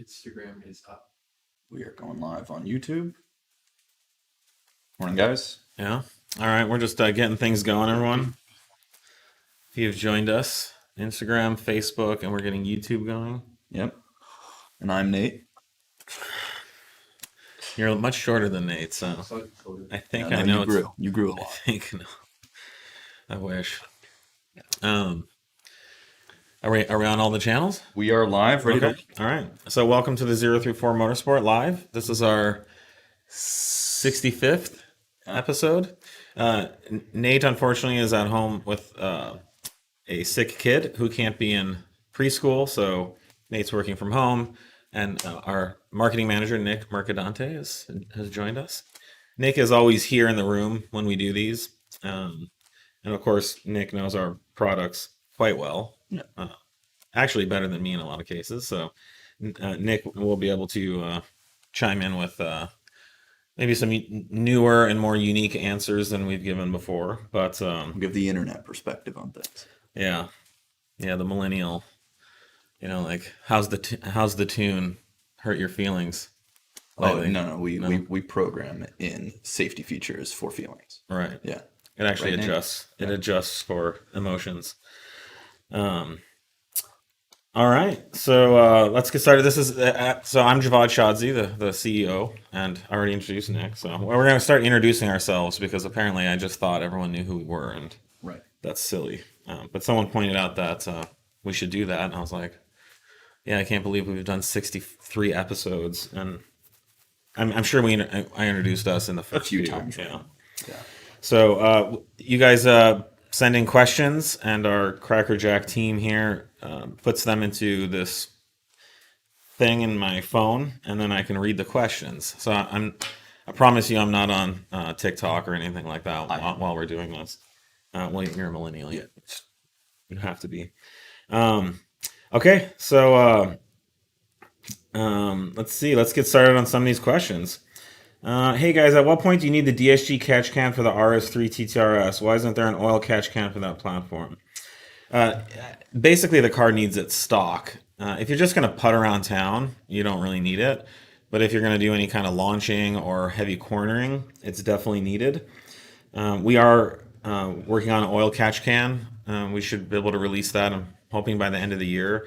Instagram is up. We are going live on YouTube. Morning, guys. Yeah. All right. We're just getting things going, everyone. If you've joined us, Instagram, Facebook, and we're getting YouTube going. Yep. And I'm Nate. You're much shorter than Nate, so I think I know. You grew a lot. I think. No. I wish. Are we on all the channels? We are live, ready Okay. All right. So welcome to the 034 Motorsport Live. This is our 65th episode. Nate, unfortunately, is at home with a sick kid who can't be in preschool, so Nate's working from home. And our marketing manager, Nick Mercadante, has joined us. Nick is always here in the room when we do these. And of course, Nick knows our products quite well. Actually better than me in a lot of cases. So Nick will be able to chime in with maybe some newer and more unique answers than we've given before. But give the internet perspective on things. Yeah, the millennial. Like how's the tune hurt your feelings? Lately? No. We program in safety features for feelings. Right. Yeah. It actually adjusts. It adjusts for emotions. All right, so let's get started. This is so I'm Javad Shadzi, the CEO, and I already introduced Nick. So we're going to start introducing ourselves because apparently I just thought everyone knew who we were, and that's silly. But someone pointed out that we should do that, and I was like, yeah, I can't believe we've done 63 episodes, and I'm sure I introduced us in the first few times. Yeah. So you guys send in questions, and our Crackerjack team here puts them into this thing in my phone, and then I can read the questions. So I promise you I'm not on TikTok or anything like that while we're doing this. Well, you're a millennial. You have to be. Okay, so let's see. Let's get started on some of these questions. Hey guys, at what point do you need the DSG catch can for the RS3 TTRS? Why isn't there an oil catch can for that platform? Basically, the car needs its stock. If you're just going to putt around town, you don't really need it. But if you're going to do any kind of launching or heavy cornering, it's definitely needed. We are working on an oil catch can. We should be able to release that, I'm hoping, by the end of the year.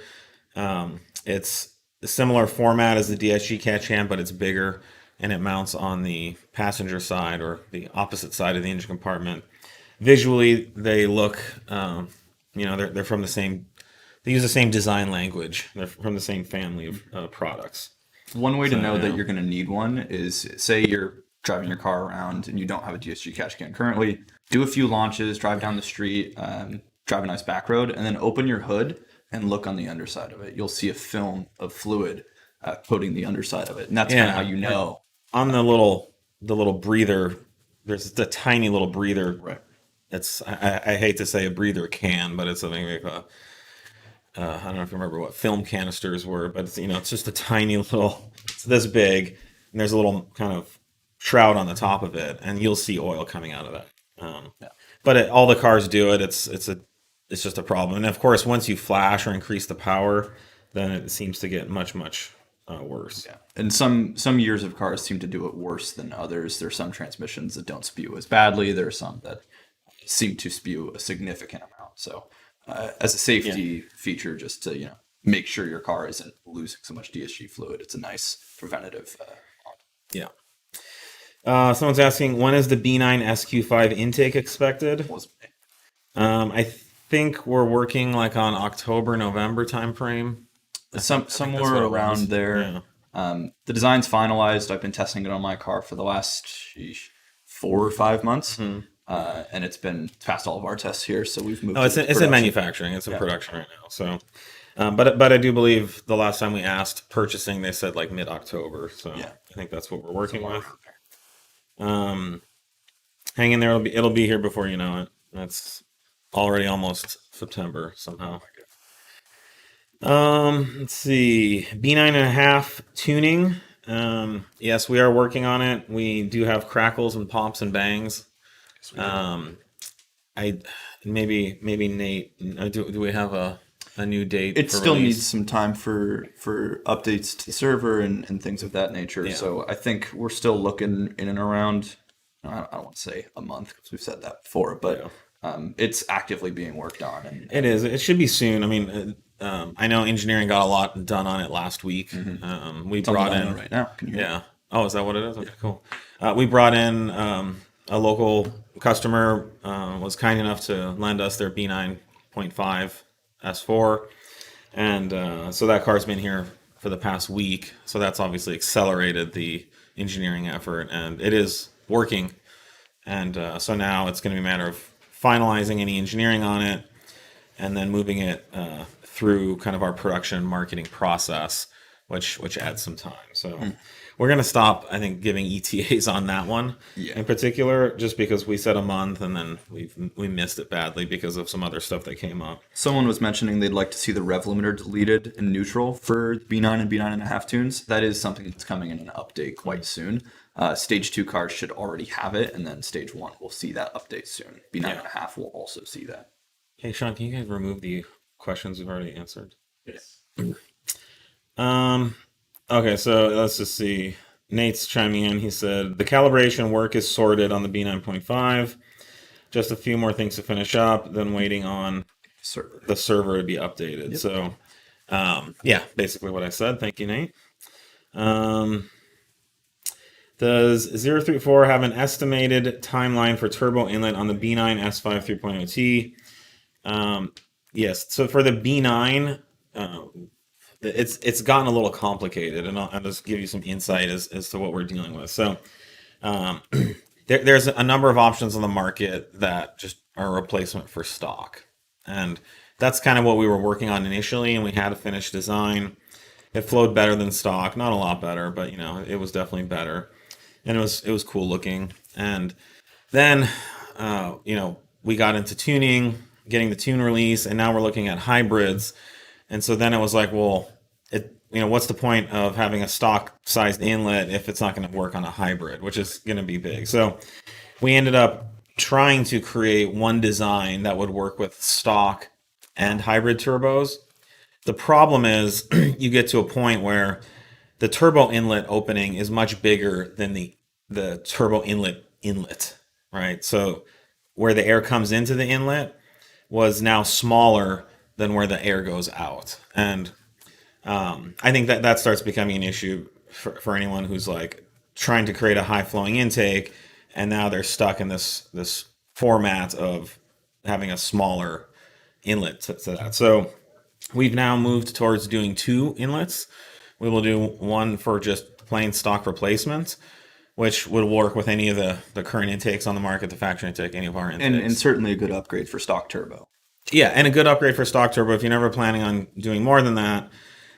It's a similar format as the DSG catch can, but it's bigger. And it mounts on the passenger side or the opposite side of the engine compartment. Visually, they look, they're from the same, they use the same design language. They're from the same family of products. One way to know that you're going to need one is, say you're driving your car around and you don't have a DSG catch can currently, do a few launches, drive down the street, drive a nice back road, and then open your hood and look on the underside of it. You'll see a film of fluid coating the underside of it. And that's kind of how you know. On the little breather, there's the tiny little breather. Right. It's I hate to say a breather can, but it's something like I don't know if you remember what film canisters were, but it's just a tiny little. It's this big, and there's a little kind of shroud on the top of it, and you'll see oil coming out of that. But all the cars do it. It's just a problem, and of course, once you flash or increase the power, then it seems to get much worse. Yeah. And some years of cars seem to do it worse than others. There's some transmissions that don't spew as badly. There are some that seem to spew a significant amount. So as a safety feature, just to make sure your car isn't losing so much DSG fluid, it's a nice preventative. Someone's asking, when is the B9 SQ5 intake expected? I think we're working like on October, November timeframe. Somewhere around there. The design's finalized. I've been testing it on my car for the last 4 or 5 months, and it's passed all of our tests here. So we've moved. It's in manufacturing. It's in production right now. So, but I do believe the last time we asked purchasing, they said like mid-October. So I think that's what we're working with. Hang in there. It'll be here before you know it. That's already almost September somehow. Let's see. B9.5 tuning. Yes, we are working on it. We do have crackles and pops and bangs. Maybe Nate. Do we have a a new date. It for still release. needs some time for updates to the server and things of that nature. Yeah. So I think we're still looking in and around, I don't want to say a month because we've said that before, but it's actively being worked on. And It is. It should be soon. I mean, I know engineering got a lot done on it last week. We brought in right now. Can you hear me? Yeah. Oh, is that what it is? Okay, cool. We brought in a local customer was kind enough to lend us their B9.5 S4, and so that car's been here for the past week. So that's obviously accelerated the engineering effort, and it is working. And so now it's going to be a matter of finalizing any engineering on it, and then moving it through kind of our production marketing process, which adds some time. So we're going to stop, I think, giving ETAs on that one in particular, just because we said a month and then we missed it badly because of some other stuff that came up. Someone was mentioning they'd like to see the rev limiter deleted in neutral for B9 and B9.5 tunes. That is something that's coming in an update quite soon. Stage 2 cars should already have it, and then Stage 1 will see that update soon. B9.5 will also see that. Hey, Sean, can you guys remove the questions we've already answered? Yes. Okay, so let's just see. Nate's chiming in. He said, the calibration work is sorted on the B9.5. Just a few more things to finish up, then waiting on the server to be updated. Yep. So, yeah, basically what I said. Thank you, Nate. Does 034 have an estimated timeline for turbo inlet on the B9 S5 3.0T? Yes. So for the B9, it's gotten a little complicated, and I'll just give you some insight as to what we're dealing with. So there's a number of options on the market that just are a replacement for stock, and that's kind of what we were working on initially, and we had a finished design. It flowed better than stock, not a lot better, but it was definitely better, and it was cool looking. And then we got into tuning, getting the tune release, and now we're looking at hybrids. And so then it was like, well, what's the point of having a stock-sized inlet if it's not going to work on a hybrid, which is going to be big. So we ended up trying to create one design that would work with stock and hybrid turbos. The problem is you get to a point where the turbo inlet opening is much bigger than the turbo inlet, right? So where the air comes into the inlet was now smaller than where the air goes out. And I think that starts becoming an issue for anyone who's like trying to create a high flowing intake, and now they're stuck in this format of having a smaller inlet to that. So we've now moved towards doing two inlets. We will do one for just plain stock replacement, which would work with any of the current intakes on the market, the factory intake, any of our intakes. And certainly a good upgrade for stock turbo. Yeah, and a good upgrade for stock turbo if you're never planning on doing more than that.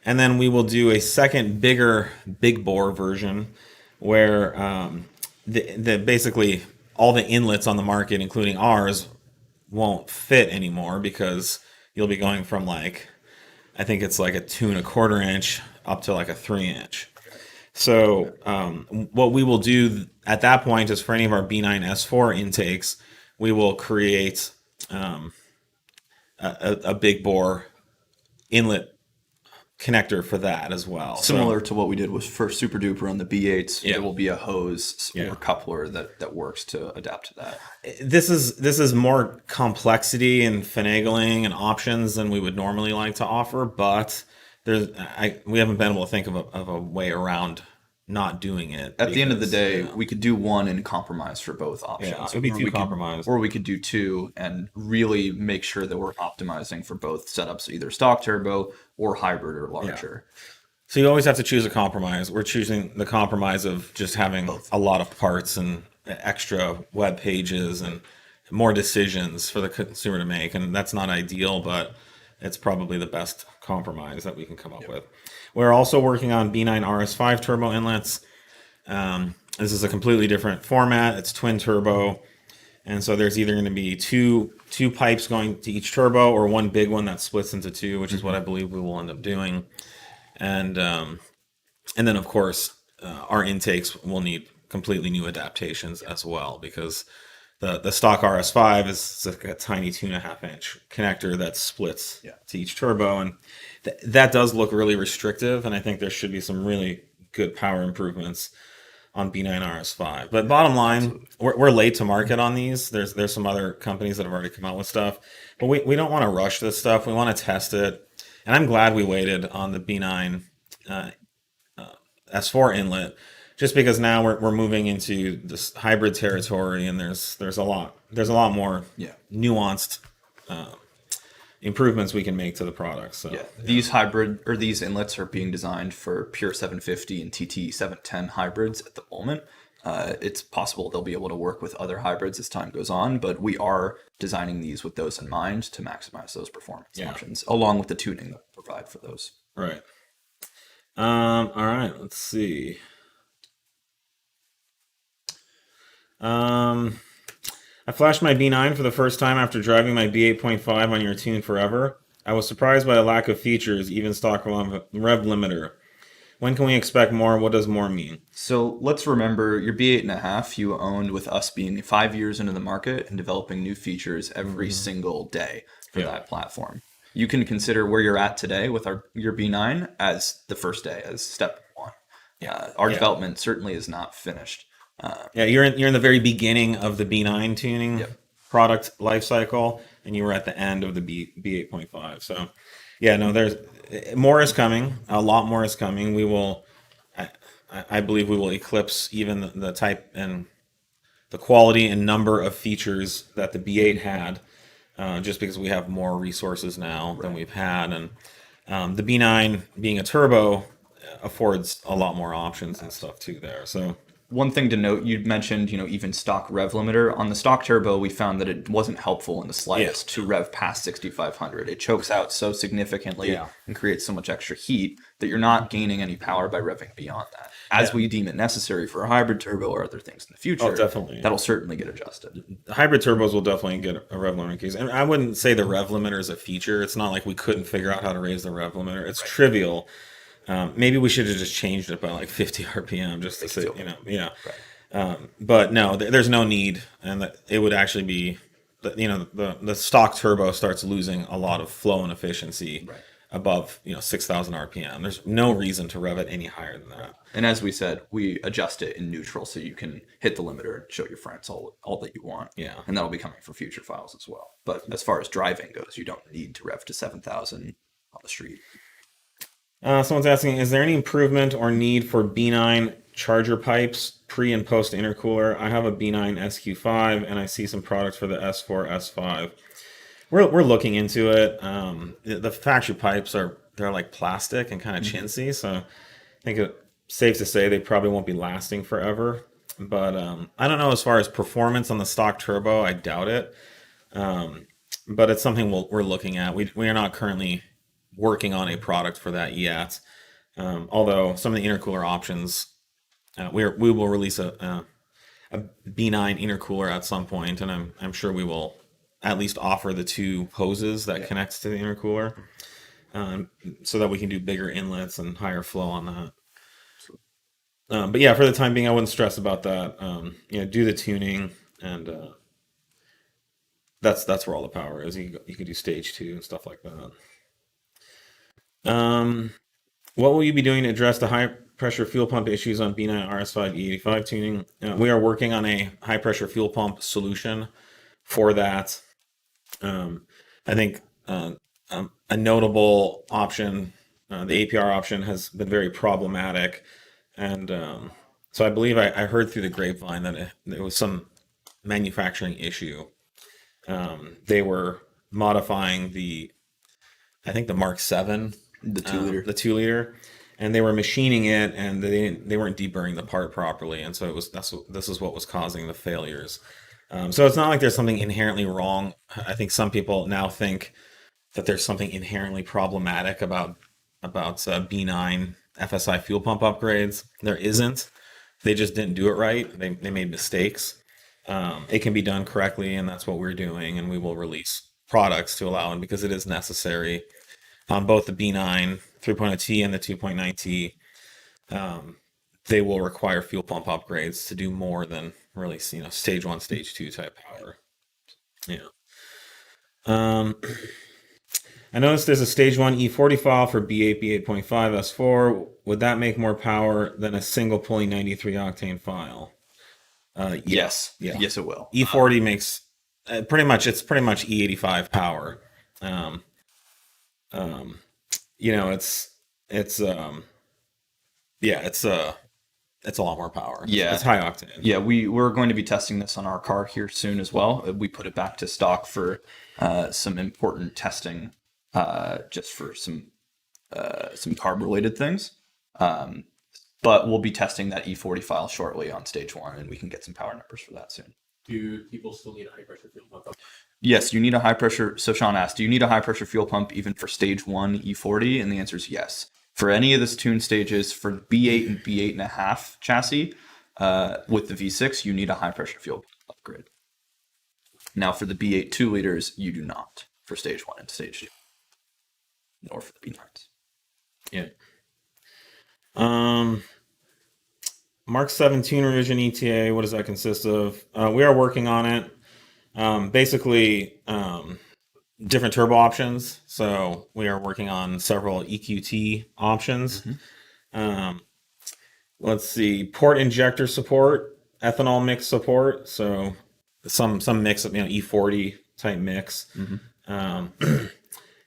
And then we will do a second bigger big bore version where basically all the inlets on the market, including ours, won't fit anymore because you'll be going from I think it's like a 2 1/4 inch up to like a 3 inch. So what we will do at that point is for any of our B9 S4 intakes, we will create a big bore inlet connector for that as well. Similar to what we did with for SuperDuper on the B8s, Yeah. there will be a hose or coupler that works to adapt to that. This is more complexity and finagling and options than we would normally like to offer, but we haven't been able to think of a way around not doing it. At the end of the day, we could do one and compromise for both options. Yeah, it would be two compromise. Or we could do two and really make sure that we're optimizing for both setups, either stock turbo or hybrid or larger. Yeah. So you always have to choose a compromise. We're choosing the compromise of just having a lot of parts and extra web pages and more decisions for the consumer to make. And that's not ideal, but it's probably the best compromise that we can come up with. We're also working on B9 RS5 turbo inlets. This is a completely different format. It's twin turbo. And so there's either going to be two pipes going to each turbo or one big one that splits into two, which is what I believe we will end up doing. And then, of course, our intakes will need completely new adaptations as well, because The stock RS5 is like a tiny 2.5-inch connector that splits to each turbo, and that does look really restrictive. And I think there should be some really good power improvements on B9 RS5. But bottom line, we're late to market on these. There's some other companies that have already come out with stuff, but we don't want to rush this stuff. We want to test it, and I'm glad we waited on the B9 S4 inlet, just because now we're moving into this hybrid territory, and there's a lot more nuanced improvements we can make to the product. So these hybrid or these inlets are being designed for pure 750 and TT 710 hybrids at the moment. It's possible they'll be able to work with other hybrids as time goes on, but we are designing these with those in mind to maximize those performance options, along with the tuning that we provide for those. Right. All right. Let's see. I flashed my B9 for the first time after driving my B8.5 on your Tune Forever. I was surprised by the lack of features, even stock rev limiter. When can we expect more? What does more mean? So let's remember your B8.5 you owned with us being 5 years into the market and developing new features every single day for that platform. You can consider where you're at today with your B9 as the first day, as step one. Our development certainly is not finished. You're in the very beginning of the B9 tuning product life cycle, and you were at the end of the B8.5. So, there's more is coming. A lot more is coming. We will, I believe, we will eclipse even the type and the quality and number of features that the B8 had, just because we have more resources now than we've had, and the B9 being a turbo affords a lot more options and stuff too there. So. One thing to note, you'd mentioned, even stock rev limiter. On the stock turbo, we found that it wasn't helpful in the slightest to rev past 6,500. It chokes out so significantly and creates so much extra heat that you're not gaining any power by revving beyond that. As we deem it necessary for a hybrid turbo or other things in the future, that'll certainly get adjusted. The hybrid turbos will definitely get a rev limiter case. And I wouldn't say the rev limiter is a feature. It's not like we couldn't figure out how to raise the rev limiter. It's trivial. Maybe we should have just changed it by like 50 RPM just to say, but no, there's no need, and that it would actually be, the stock turbo starts losing a lot of flow and efficiency above 6,000 RPM. There's no reason to rev it any higher than that. And as we said, we adjust it in neutral so you can hit the limiter and show your friends all that you want. And that'll be coming for future files as well. But as far as driving goes, you don't need to rev to 7,000 on the street. Someone's asking, is there any improvement or need for B9 charger pipes, pre and post intercooler? I have a B9 SQ5 and I see some products for the S4, S5. We're looking into it. The factory pipes they're like plastic and kind of chintzy, so I think it's safe to say they probably won't be lasting forever. But I don't know, as far as performance on the stock turbo, I doubt it. But it's something we're looking at. We are not currently working on a product for that yet. Although some of the intercooler options, we will release a B9 intercooler at some point, and I'm sure we will at least offer the two hoses that connects to the intercooler, so that we can do bigger inlets and higher flow on that. But for the time being, I wouldn't stress about that. Do the tuning, and that's where all the power is. You could do stage 2 and stuff like that. What will you be doing to address the high pressure fuel pump issues on B9 RS5 E85 tuning? We are working on a high pressure fuel pump solution for that. I think a notable option, the APR option, has been very problematic, and so I believe I heard through the grapevine that there was some manufacturing issue. They were modifying I think the Mark 7, the 2 liter, and they were machining it, and they weren't deburring the part properly, and so this is what was causing the failures. So it's not like there's something inherently wrong. I think some people now think that there's something inherently problematic about B9 FSI fuel pump upgrades. There isn't. They just didn't do it right. They made mistakes. It can be done correctly, and that's what we're doing, and we will release products to allow it, because it is necessary on both the B9 3.0T and the 2.9T they will require fuel pump upgrades to do more than really, stage 1, stage 2 type power. Yeah. I noticed there's a stage 1 E40 file for B8, B8.5 S4. Would that make more power than a single pulley 93 octane file? Yes. Yeah. Yes, it will. E40 makes pretty much E85 power. It's a lot more power. Yeah. It's high octane. Yeah, we're going to be testing this on our car here soon as well. We put it back to stock for some important testing, just for some carb related things. But we'll be testing that E40 file shortly on stage 1, and we can get some power numbers for that soon. Do people still need a high pressure fuel pump? Yes, you need a high pressure. So Sean asked, do you need a high pressure fuel pump even for stage 1 E40? And the answer is yes. For any of the tune stages for B8 and B8.5 chassis, with the V6, you need a high pressure fuel pump upgrade. Now for the B8 2 liters, you do not for stage 1 and stage 2, nor for the B9s. Yeah. Mark 7 Tune Revision ETA, what does that consist of? We are working on it. Basically, different turbo options. So we are working on several EQT options. Let's see, port injector support, ethanol mix support. So some mix of E40 type mix, and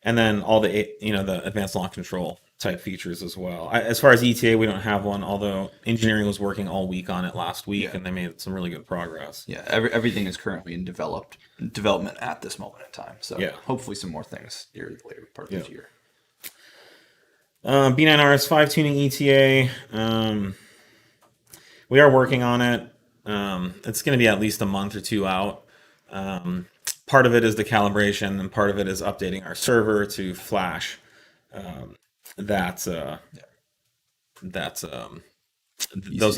then all the the advanced launch control type features as well. As far as ETA, we don't have one, although engineering was working all week on it last week, and they made some really good progress. Yeah, everything is currently in development at this moment in time. So hopefully some more things near the later part of this year. B9 RS5 Tuning ETA. We are working on it. It's going to be at least a month or two out. Part of it is the calibration, and part of it is updating our server to flash. Those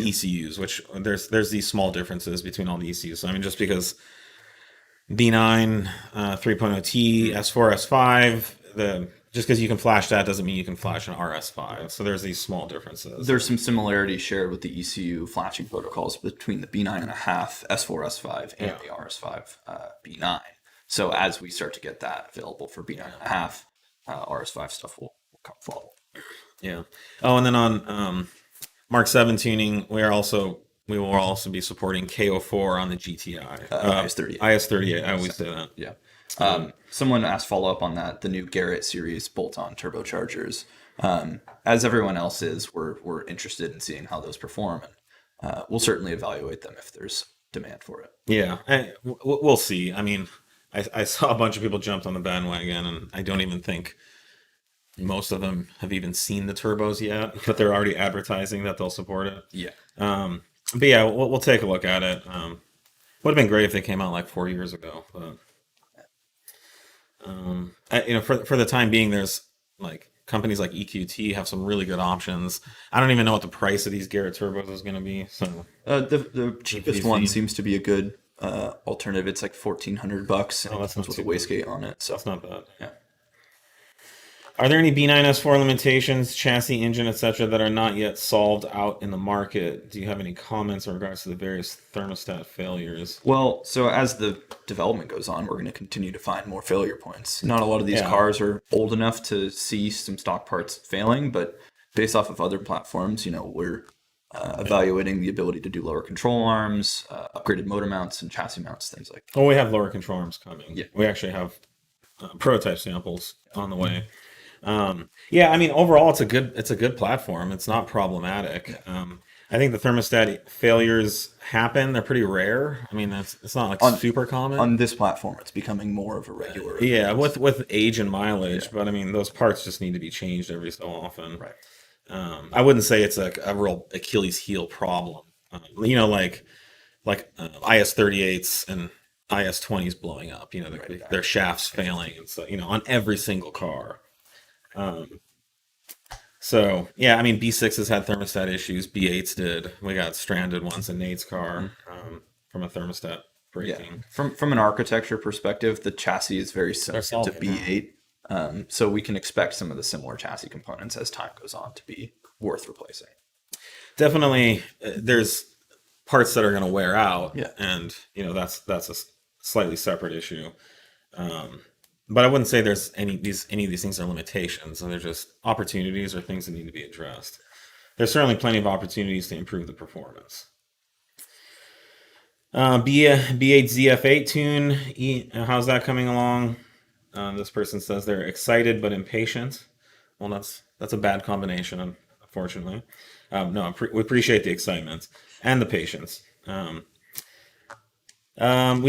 ECUs, which there's these small differences between all the ECUs. So, I mean, just because B9 3.0T S4 S5, just because you can flash that doesn't mean you can flash an RS5. So there's these small differences. There's some similarities shared with the ECU flashing protocols between the B9.5 S4 S5 and the RS5 B9. So as we start to get that available for B9.5, RS5 stuff will come forward. Yeah. Oh, and then on Mark 7 tuning, we will also be supporting KO4 on the GTI. IS38. IS38. I always say that. Yeah. Someone asked follow up on that. The new Garret series bolt-on turbochargers. As everyone else is, we're interested in seeing how those perform, and we'll certainly evaluate them if there's demand for it. Yeah, we'll see. I mean, I saw a bunch of people jumped on the bandwagon, and I don't even think most of them have even seen the turbos yet, but they're already advertising that they'll support it. Yeah. But yeah, we'll take a look at it. Would have been great if they came out like 4 years ago, but for the time being, there's like companies like EQT have some really good options. I don't even know what the price of these Garret turbos is going to be. So the cheapest one seems to be a good alternative. It's like $1,400, and that's comes with a wastegate on it. So that's not bad. Yeah. Are there any B9 S4 limitations, chassis, engine, etc., that are not yet solved out in the market? Do you have any comments in regards to the various thermostat failures? Well, so as the development goes on, we're going to continue to find more failure points. Not a lot of these cars are old enough to see some stock parts failing, but based off of other platforms, we're evaluating the ability to do lower control arms, upgraded motor mounts, and chassis mounts, things like that. Well, we have lower control arms coming. Yeah. We actually have prototype samples on the way. I mean, overall, it's a good platform. It's not problematic. I think the thermostat failures happen. They're pretty rare. I mean, it's not like super common. On this platform, it's becoming more of a regular. Yeah, with age and mileage. But I mean, those parts just need to be changed every so often. Right. I wouldn't say it's like a real Achilles heel problem. Like IS38s and IS20s blowing up. Their shafts failing and so on every single car. So yeah, I mean, B6s had thermostat issues. B8s did. We got stranded once in Nate's car from a thermostat breaking. Yeah. From an architecture perspective, the chassis is very similar to B8, so we can expect some of the similar chassis components as time goes on to be worth replacing. definitely there's parts that are going to wear out, Yeah. and that's a slightly separate issue. But I wouldn't say there's any of these things are limitations, and they're just opportunities or things that need to be addressed. There's certainly plenty of opportunities to improve the performance. B8 ZF8 tune, how's that coming along? This person says they're excited but impatient. Well, that's a bad combination, unfortunately. No, we appreciate the excitement and the patience. We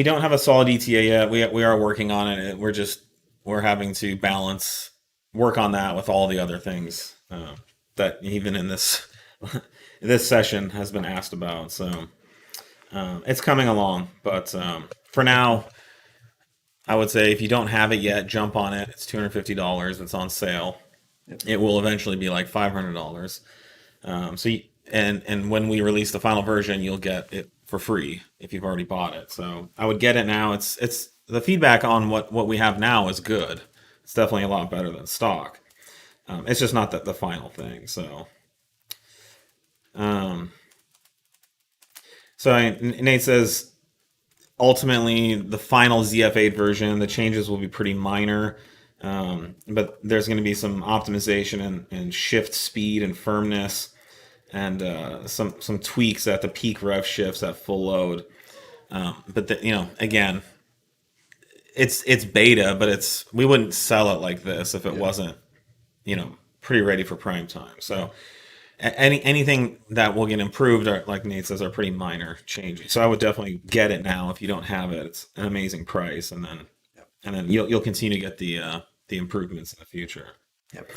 don't have a solid ETA yet. We are working on it. We're having to work on that with all the other things that even in this this session has been asked about. So it's coming along, but for now, I would say if you don't have it yet, jump on it. It's $250. It's on sale. Yep. It will eventually be like $500. And when we release the final version, you'll get it for free if you've already bought it. So I would get it now. It's the feedback on what we have now is good. It's definitely a lot better than stock. It's just not the final thing. So, Nate says, ultimately, the final ZF8 version, the changes will be pretty minor, but there's going to be some optimization and shift speed and firmness, and some tweaks at the peak rev shifts at full load. But again, it's beta, but we wouldn't sell it like this if it wasn't pretty ready for prime time. So anything that will get improved, like Nate says, are pretty minor changes. So I would definitely get it now if you don't have it. It's an amazing price, and then you'll continue to get the improvements in the future. Yep.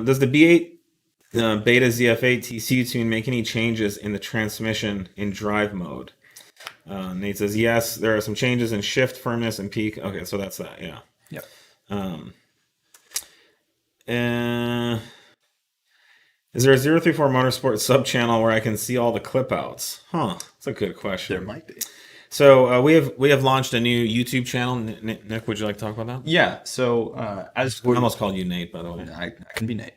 Does the B8 Beta ZF8 TCU tune make any changes in the transmission in drive mode? Nate says yes. There are some changes in shift, firmness, and peak. Okay, so that's that. Yeah. Yep. Is there a 034 Motorsport sub channel where I can see all the clip outs? That's a good question. There might be. So we have launched a new YouTube channel. Nick, would you like to talk about that? Yeah. So I almost called you Nate, by the way. I can be Nate.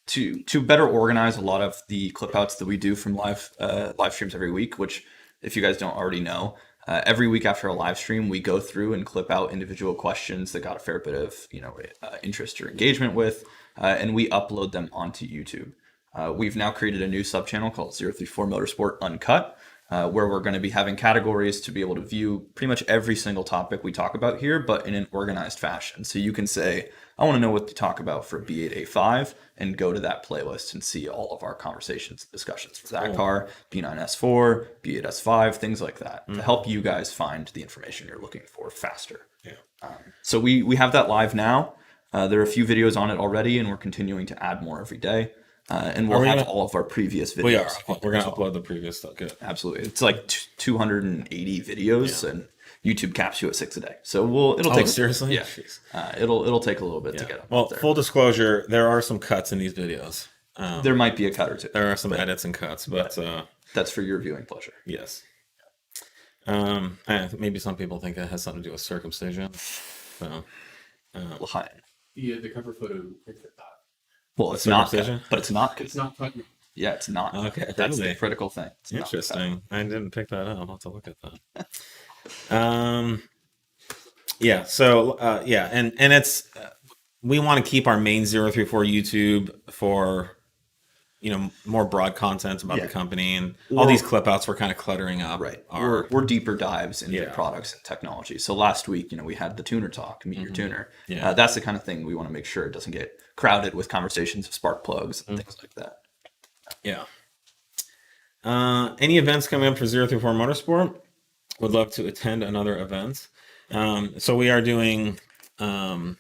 To better organize a lot of the clip outs that we do from live streams every week, which if you guys don't already know, every week after a live stream, we go through and clip out individual questions that got a fair bit of interest or engagement with, and we upload them onto YouTube. We've now created a new sub channel called 034 Motorsport Uncut, where we're going to be having categories to be able to view pretty much every single topic we talk about here, but in an organized fashion. So you can say, I want to know what to talk about for B8A5, and go to that playlist and see all of our conversations, discussions for that car, B9S4, B8S5, things like that, to help you guys find the information you're looking for faster. Yeah. So we have that live now. There are a few videos on it already, and we're continuing to add more every day. And we'll have all of our previous videos. We are. We're going to upload the previous stuff. Good. Absolutely. It's like 280 videos, and YouTube caps you at 6 a day. So it'll take. Seriously? Yeah. It'll take a little bit to get them. Well, full disclosure, there are some cuts in these videos. There might be a cut or two. There are some edits and cuts, but that's for your viewing pleasure. Yes. Maybe some people think it has something to do with circumcision. So, the cover photo picked it that. Well, it's not cut, but it's not. It's not cut. Yeah, it's not. Okay, that's the critical thing. It's interesting. I didn't pick that up. I'll have to look at that. Yeah. So and it's we want to keep our main 034 YouTube for more broad content about the company, and all these clip outs were kind of cluttering up. Right. We're deeper dives into products and technology. So last week, we had the tuner talk, meet your tuner. Yeah. That's the kind of thing we want to make sure it doesn't get crowded with conversations of spark plugs and things like that. Yeah. Any events coming up for 034 Motorsport? Would love to attend another event. So we are doing the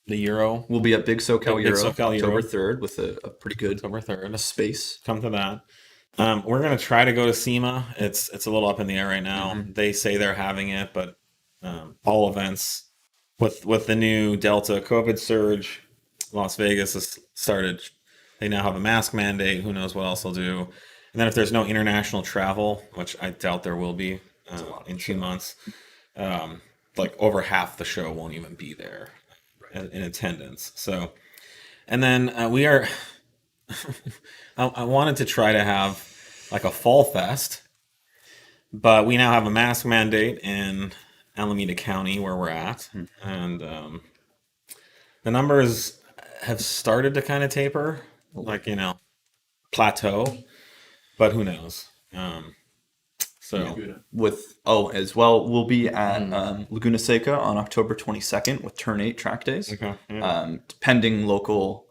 Euro. We'll be at Big SoCal Euro, October Euro. 3rd with a pretty good October 3rd space. Come to that. We're going to try to go to SEMA. It's a little up in the air right now. They say they're having it, but all events with the new Delta COVID surge, Las Vegas has started. They now have a mask mandate. Who knows what else they'll do. And then if there's no international travel, which I doubt there will be in 2 months, like over half the show won't even be there in attendance. So And then we are. I wanted to try to have like a fall fest, but we now have a mask mandate in Alameda County where we're at, and the numbers have started to kind of taper, like plateau, but who knows? So as well, we'll be at Laguna Seca on October 22nd with Turn 8 track days. okay, yeah. Pending local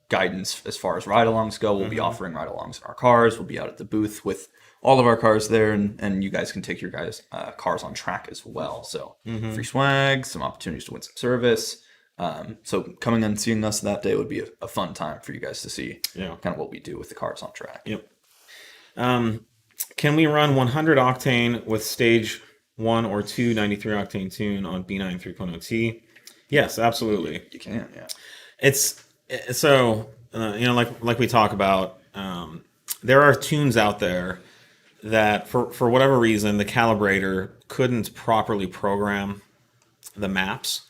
guidance as far as ride-alongs go, we'll be offering ride-alongs in our cars. We'll be out at the booth with all of our cars there, and you guys can take your guys' cars on track as well. So free swag, some opportunities to win some service. So coming and seeing us that day would be a fun time for you guys to see kind of what we do with the cars on track. Yep. Can we run 100 octane with stage 1 or 2 93 octane tune on B9 3.0 T? Yes, absolutely. You can, yeah. It's so like we talk about, there are tunes out there that for whatever reason the calibrator couldn't properly program the maps,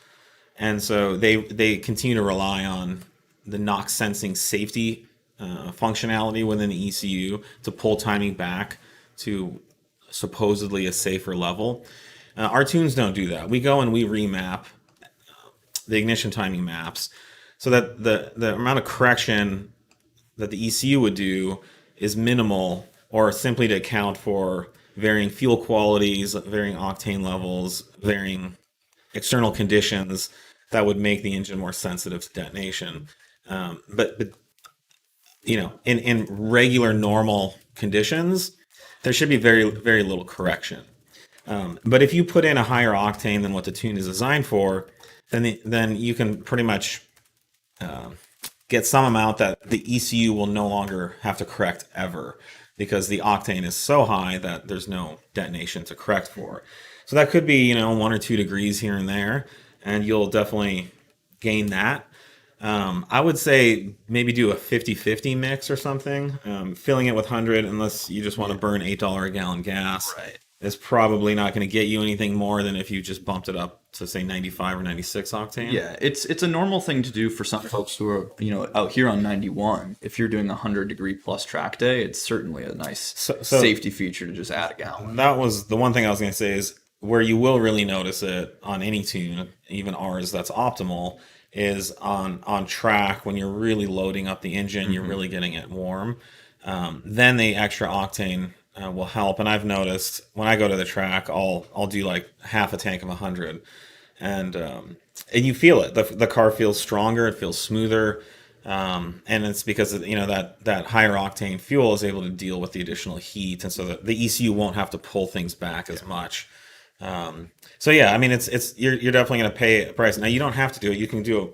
and so they continue to rely on the NOx sensing safety functionality within the ECU to pull timing back to supposedly a safer level. Our tunes don't do that. We go and we remap the ignition timing maps so that the amount of correction that the ECU would do is minimal, or simply to account for varying fuel qualities, varying octane levels, varying external conditions that would make the engine more sensitive to detonation. But in regular normal conditions, there should be very, very little correction. But if you put in a higher octane than what the tune is designed for, then you can pretty much get some amount that the ECU will no longer have to correct ever, because the octane is so high that there's no detonation to correct for. So that could be 1 or 2 degrees here and there, and you'll definitely gain that. I would say maybe do a 50-50 mix or something. Filling it with 100, unless you just want to burn $8 a gallon gas, Right. is probably not going to get you anything more than if you just bumped it up to say 95 or 96 octane. Yeah, it's a normal thing to do for some folks who are out here on 91. If you're doing a 100-degree plus track day, it's certainly a nice safety feature to just add a gallon. That was the one thing I was going to say, is where you will really notice it on any tune, even ours that's optimal, is on track when you're really loading up the engine, you're really getting it warm. Then the extra octane will help. And I've noticed when I go to the track, I'll do like half a tank of 100, and you feel it. The car feels stronger, it feels smoother, and it's because that higher octane fuel is able to deal with the additional heat, and so the ECU won't have to pull things back as much. So yeah, I mean, you're definitely going to pay a price. Now you don't have to do it. You can do,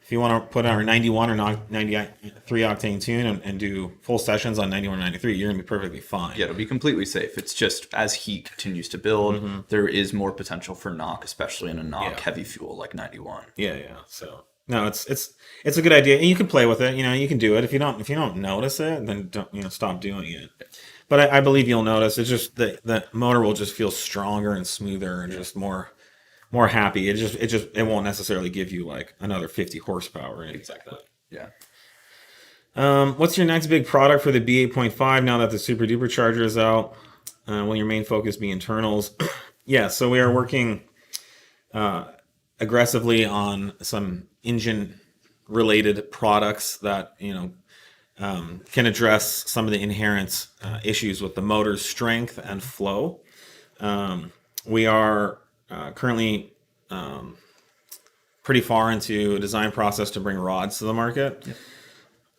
if you want to put on our 91 or 93 octane tune and do full sessions on 91 or 93, you're going to be perfectly fine. Yeah, it'll be completely safe. It's just as heat continues to build, there is more potential for knock, especially in a knock heavy fuel like 91. Yeah. So no, it's a good idea, and you can play with it. You can do it. If you don't notice it, then don't stop doing it. But I believe you'll notice. It's just the motor will just feel stronger and smoother and just more happy. It won't necessarily give you like another 50 horsepower or anything like that. Yeah. What's your next big product for the B8.5 now that the SuperDuper Charger is out? Will your main focus be internals? Yeah, so we are working aggressively on some engine-related products that can address some of the inherent issues with the motor's strength and flow. We are currently pretty far into a design process to bring rods to the market.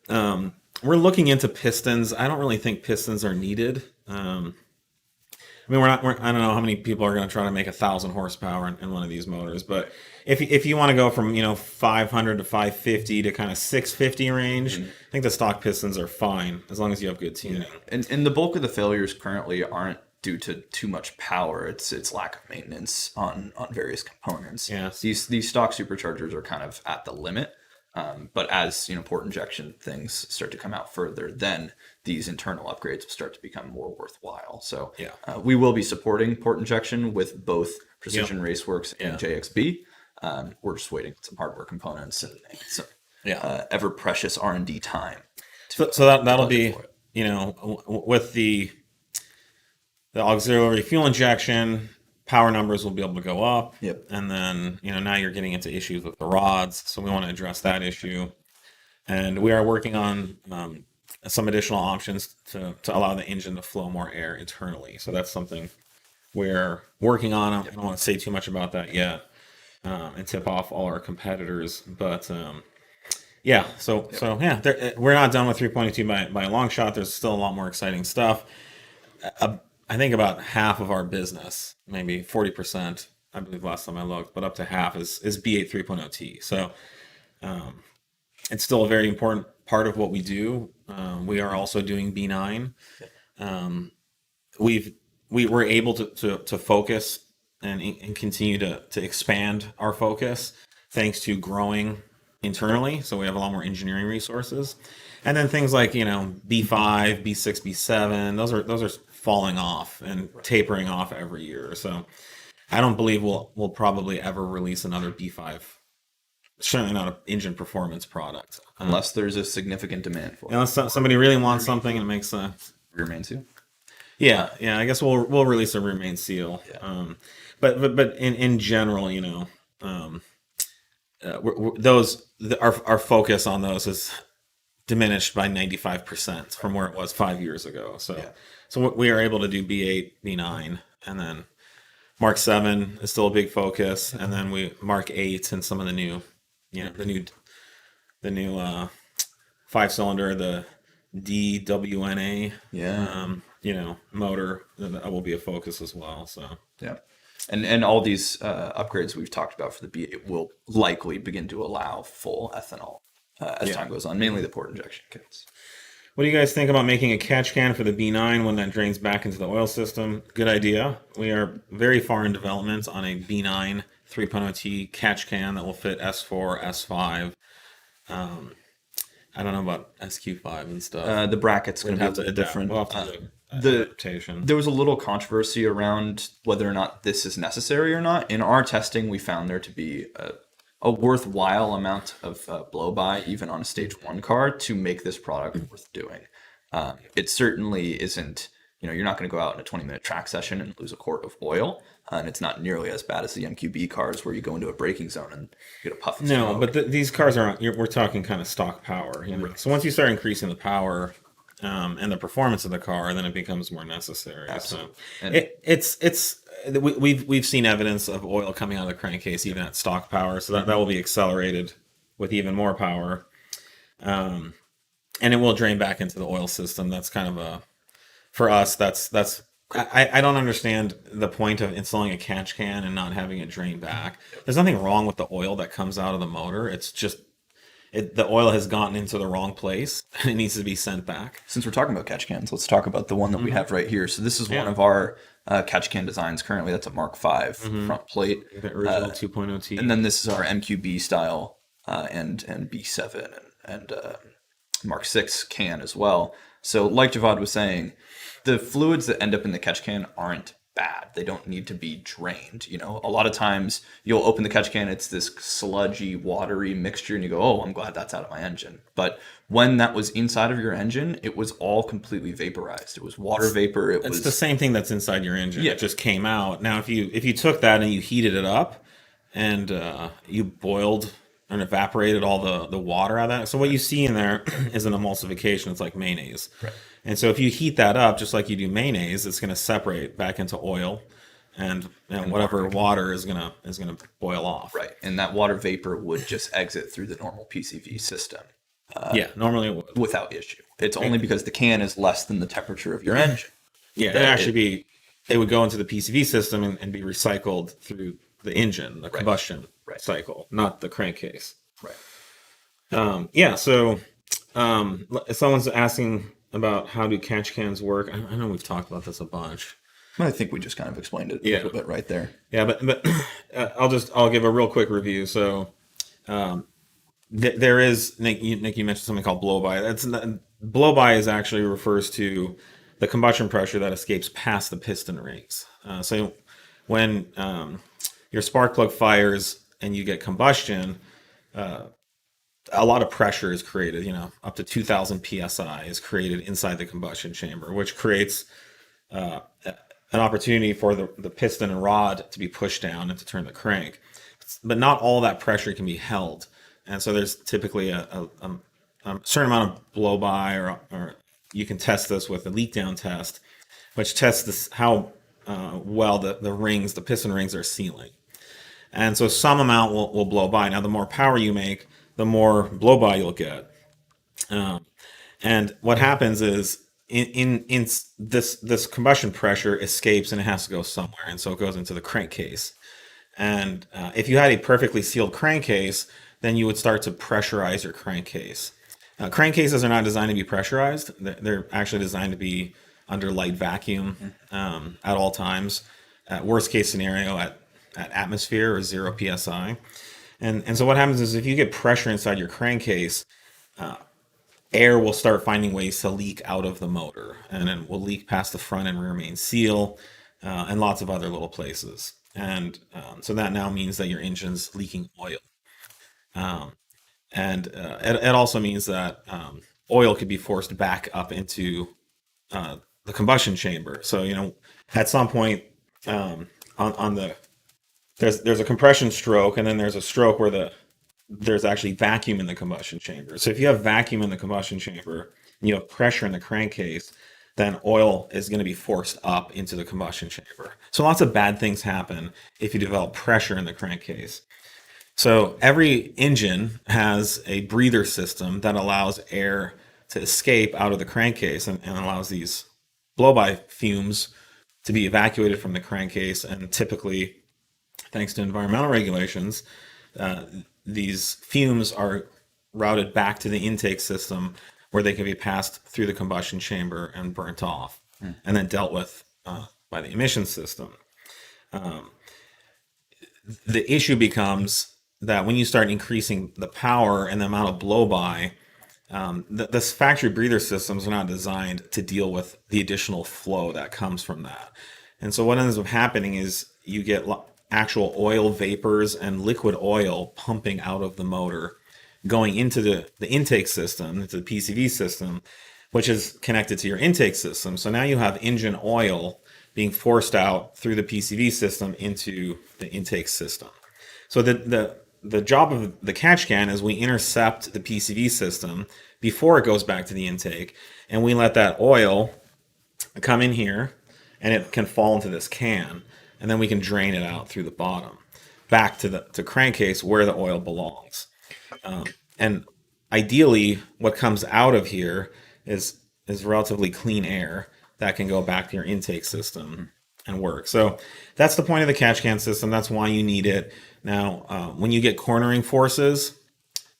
Yep. We're looking into pistons. I don't really think pistons are needed. I mean, I don't know how many people are going to try to make 1,000 horsepower in one of these motors, but if you want to go from 500 to 550 to kind of 650 range, I think the stock pistons are fine as long as you have good tuning. And the bulk of the failures currently aren't due to too much power. It's lack of maintenance on various components. Yeah. These stock superchargers are kind of at the limit. But as port injection things start to come out further, then these internal upgrades will start to become more worthwhile. So we will be supporting port injection with both Precision Raceworks and JXB. We're just waiting for some hardware components and ever precious R&D time. So that'll be, you know, with the auxiliary fuel injection, power numbers will be able to go up. Yep. And then, you know, now you're getting into issues with the rods, so we want to address that issue. And we are working on some additional options to allow the engine to flow more air internally. So that's something we're working on. I don't want to say too much about that yet and tip off all our competitors. But yeah, so yeah, we're not done with 3.2 by a long shot. There's still a lot more exciting stuff. I think about half of our business, maybe 40%, I believe last time I looked, but up to half is B8 3.0T. So it's still a very important part of what we do. We are also doing B9. We were able to focus and continue to expand our focus thanks to growing internally. So we have a lot more engineering resources. And then things like, you know, B5, B6, B7, those are falling off and tapering off every year. So I don't believe we'll probably ever release another B5. Certainly not an engine performance product. Unless there's a significant demand for it. Unless somebody really wants something and it makes sense. Rear main seal? Yeah, I guess we'll release a rear main seal. Yeah. But in general, you know, our focus on those is diminished by 95% from where it was 5 years ago. So we are able to do B8, B9, and then Mark 7 is still a big focus, and then Mark 8 and some of the new, you know, the new 5-cylinder, the DWNA, you know, motor that will be a focus as well. So yeah. And all these upgrades we've talked about for the B8 will likely begin to allow full ethanol as time goes on, mainly the port injection kits. What do you guys think about making a catch can for the B9 when that drains back into the oil system? Good idea. We are very far in development on a B9 3.0T catch can that will fit S4, S5. I don't know about SQ5 and stuff. The bracket's going to be a little different. We'll have to do adaptation. There was a little controversy around whether or not this is necessary or not. In our testing, we found there to be a worthwhile amount of blowby, even on a stage 1 car, to make this product worth doing. It certainly isn't, you know, you're not going to go out in a 20-minute track session and lose a quart of oil. And it's not nearly as bad as the MQB cars where you go into a braking zone and get a puff of smoke. No, but these cars we're talking kind of stock power. You know? Right. So once you start increasing the power and the performance of the car, then it becomes more necessary. Absolutely. So we've seen evidence of oil coming out of the crankcase even at stock power, so that will be accelerated with even more power, and it will drain back into the oil system. That's kind of for us. I don't understand the point of installing a catch can and not having it drain back. There's nothing wrong with the oil that comes out of the motor. It's just the oil has gotten into the wrong place and it needs to be sent back. Since we're talking about catch cans, let's talk about the one that we have right here. So this is one of our catch can designs currently. That's a Mark 5 front plate. The original 2.0T. And then this is our MQB style and B7 and Mark 6 can as well. So like Javad was saying, the fluids that end up in the catch can aren't bad. They don't need to be drained. You know, a lot of times you'll open the catch can, it's this sludgy, watery mixture, and you go, oh, I'm glad that's out of my engine. But when that was inside of your engine, it was all completely vaporized. It was water vapor. It's the same thing that's inside your engine. Yeah. It just came out. Now, if you took that and you heated it up and you boiled and evaporated all the water out of that, so what you see in there is an emulsification. It's like mayonnaise. Right. And so if you heat that up, just like you do mayonnaise, it's going to separate back into oil, and whatever water is going to boil off. Right. And that water vapor would just exit through the normal PCV system. Normally it would. Without issue. It's only because the can is less than the temperature of your engine. Yeah, it would go into the PCV system and be recycled through the engine, the combustion cycle, not the crankcase. Right. So someone's asking about how do catch cans work. I know we've talked about this a bunch. I think we just kind of explained it a little bit right there. Yeah, but I'll give a real quick review. So there is, Nick, you mentioned something called blowby. Blowby is actually refers to the combustion pressure that escapes past the piston rings. So when your spark plug fires and you get combustion, a lot of pressure is created, up to 2000 psi is created inside the combustion chamber, which creates an opportunity for the piston and rod to be pushed down and to turn the crank. But not all that pressure can be held. And so there's typically a certain amount of blow-by, or you can test this with a leak-down test, which tests how well the piston rings are sealing. And so some amount will blow by. Now, the more power you make, the more blow by you'll get. And what happens is in this combustion pressure escapes and it has to go somewhere. And so it goes into the crankcase. And if you had a perfectly sealed crankcase, then you would start to pressurize your crankcase. Crankcases are not designed to be pressurized. They're actually designed to be under light vacuum at all times. Worst case scenario at atmosphere or 0 psi. And so what happens is if you get pressure inside your crankcase, air will start finding ways to leak out of the motor, and it will leak past the front and rear main seal and lots of other little places. And so that now means that your engine's leaking oil. And it also means that oil could be forced back up into the combustion chamber. So, at some point there's a compression stroke, and then there's a stroke where there's actually vacuum in the combustion chamber. So if you have vacuum in the combustion chamber and you have pressure in the crankcase, then oil is going to be forced up into the combustion chamber. So lots of bad things happen if you develop pressure in the crankcase. So every engine has a breather system that allows air to escape out of the crankcase and allows these blow-by fumes to be evacuated from the crankcase. And typically, thanks to environmental regulations, these fumes are routed back to the intake system where they can be passed through the combustion chamber and burnt off and then dealt with by the emission system. The issue becomes that when you start increasing the power and the amount of blow-by, this factory breather systems are not designed to deal with the additional flow that comes from that. And so what ends up happening is you get actual oil vapors and liquid oil pumping out of the motor, going into the intake system, into the PCV system, which is connected to your intake system. So now you have engine oil being forced out through the PCV system into the intake system. So the job of the catch can is we intercept the PCV system before it goes back to the intake, and we let that oil come in here, and it can fall into this can, and then we can drain it out through the bottom back to crankcase where the oil belongs. And ideally, what comes out of here is relatively clean air that can go back to your intake system and work. So that's the point of the catch can system. That's why you need it. Now, when you get cornering forces,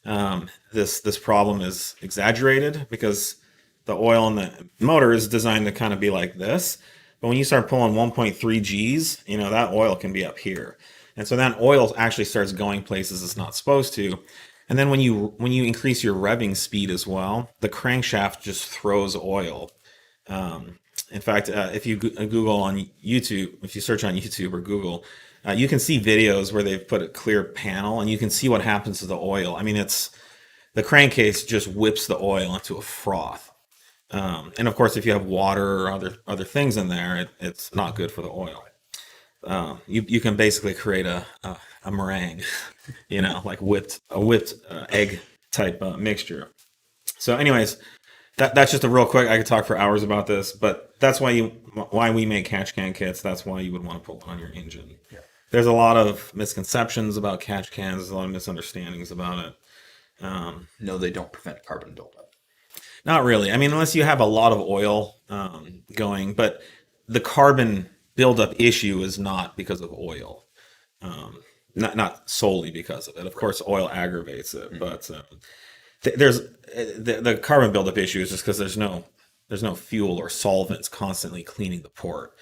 this problem is exaggerated because the oil in the motor is designed to kind of be like this. But when you start pulling 1.3 Gs, that oil can be up here. And so that oil actually starts going places it's not supposed to. And then when you increase your revving speed as well, the crankshaft just throws oil. In fact, if you Google on YouTube, if you search on YouTube or Google, you can see videos where they've put a clear panel and you can see what happens to the oil. I mean, the crankcase just whips the oil into a froth. And of course, if you have water or other things in there, it's not good for the oil. You can basically create a meringue, like a whipped egg type mixture. So anyways, that's just a real quick. I could talk for hours about this, but that's why we make catch can kits. That's why you would want to put one on your engine. Yeah. There's a lot of misconceptions about catch cans. There's a lot of misunderstandings about it. No, they don't prevent carbon buildup. Not really. I mean, unless you have a lot of oil going, but the carbon buildup issue is not because of oil. Not solely because of it. Of course, oil aggravates it, but there's the carbon buildup issue is just because there's no fuel or solvents constantly cleaning the port.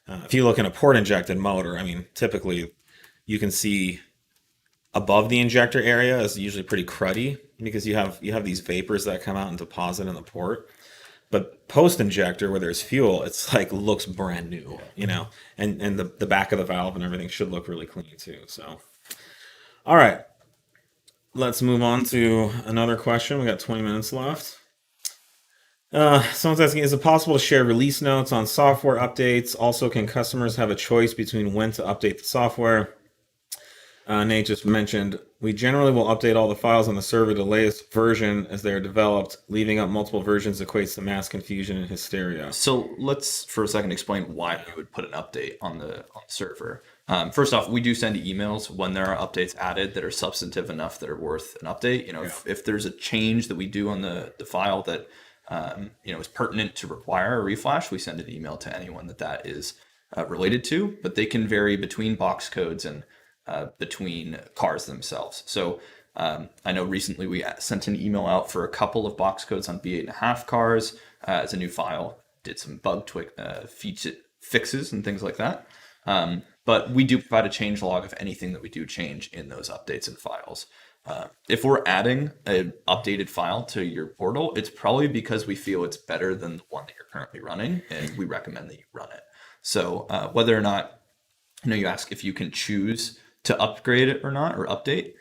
If you look in a port injected motor, I mean, typically you can see above the injector area is usually pretty cruddy because you have these vapors that come out and deposit in the port. But post injector where there's fuel, it's like looks brand new, and the back of the valve and everything should look really clean too. So, all right. let's move on to another question. We got 20 minutes left. Someone's asking, is it possible to share release notes on software updates? Also, can customers have a choice between when to update the software? Nate just mentioned, we generally will update all the files on the server to the latest version as they are developed. Leaving up multiple versions equates to mass confusion and hysteria. So let's for a second explain why we would put an update on the server. First off, we do send emails when there are updates added that are substantive enough that are worth an update. You know, if there's a change that we do on the file that is pertinent to require a reflash, we send an email to anyone that is related to. But they can vary between box codes and between cars themselves. So I know recently we sent an email out for a couple of box codes on B9.5 cars as a new file, did some bug fixes and things like that. But we do provide a change log of anything that we do change in those updates and files. If we're adding an updated file to your portal, it's probably because we feel it's better than the one that you're currently running, and we recommend that you run it. So whether or not, you ask if you can choose to upgrade it or not, or update,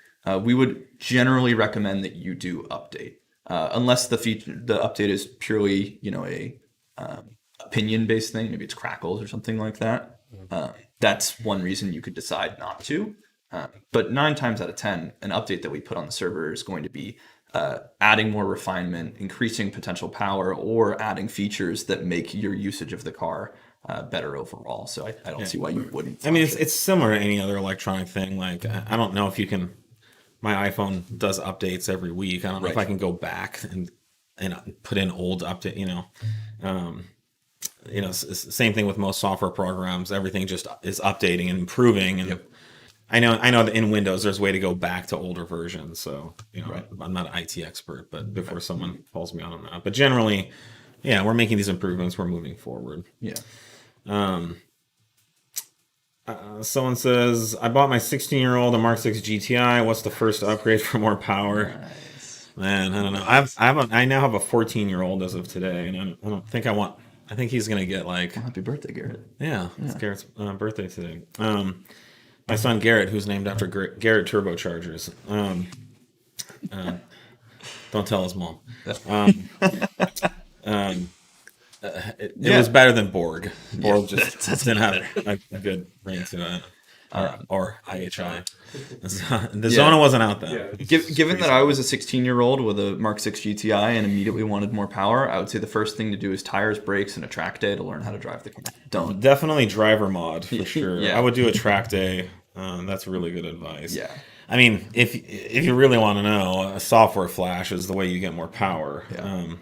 we would generally recommend that you do update, unless the update is purely, a opinion-based thing. Maybe it's crackles or something like that. That's one reason you could decide not to. But 9 times out of 10, an update that we put on the server is going to be adding more refinement, increasing potential power, or adding features that make your usage of the car better overall. So I don't see why you wouldn't. I mean, it's similar to any other electronic thing. Like, I don't know if you can. My iPhone does updates every week. I don't know if I can go back and put in old update. Same thing with most software programs. Everything just is updating and improving. And I know that in Windows there's a way to go back to older versions. So I'm not an IT expert, but before someone calls me on that. But generally, we're making these improvements. We're moving forward. Yeah. Someone says, I bought my 16-year-old a Mk6 GTI. What's the first upgrade for more power? Nice. Man, I don't know. I now have a 14-year-old as of today, and I don't think I think he's gonna get like happy birthday, Garrett. Yeah, it's Garrett's birthday today. My son Garrett, who's named after Garret Turbochargers. Don't tell his mom. It was better than Borg. Borg just didn't have a good ring to it. Or IHI. The Zona wasn't out then. Given that I was a 16-year-old with a Mk6 GTI and immediately wanted more power, I would say the first thing to do is tires, brakes, and a track day to learn how to drive the car. Definitely driver mod for sure. I would do a track day. That's really good advice. Yeah. I mean, if you really want to know, a software flash is the way you get more power. Yeah.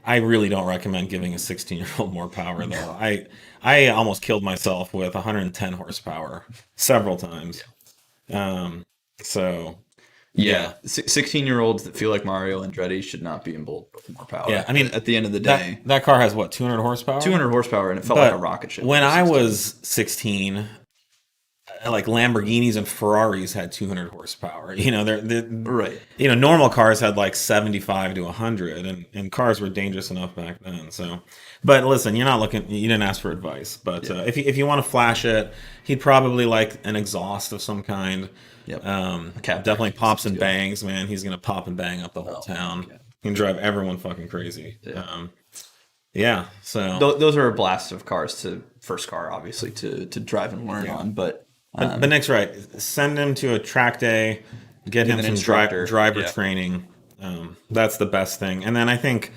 I really don't recommend giving a 16-year-old more power, though. I almost killed myself with 110 horsepower several times. So, yeah. 16-year-olds that feel like Mario Andretti should not be emboldened with more power. Yeah, I mean, at the end of the day. That car has, what, 200 horsepower? 200 horsepower, and it felt like a rocket ship. When I was 16... like Lamborghinis and Ferraris had 200 horsepower. They're right. Normal cars had like 75 to 100, and cars were dangerous enough back then. So, but listen, you didn't ask for advice. But if you want to flash it, he'd probably like an exhaust of some kind. Yep. Definitely pops and bangs, man. He's gonna pop and bang up the whole town. Okay. He can drive everyone fucking crazy. Yeah. So those are a blast of cars to first car, obviously, to drive and learn on, but. But Nick's right. Send him to a track day, get him some driver training. That's the best thing. And then I think,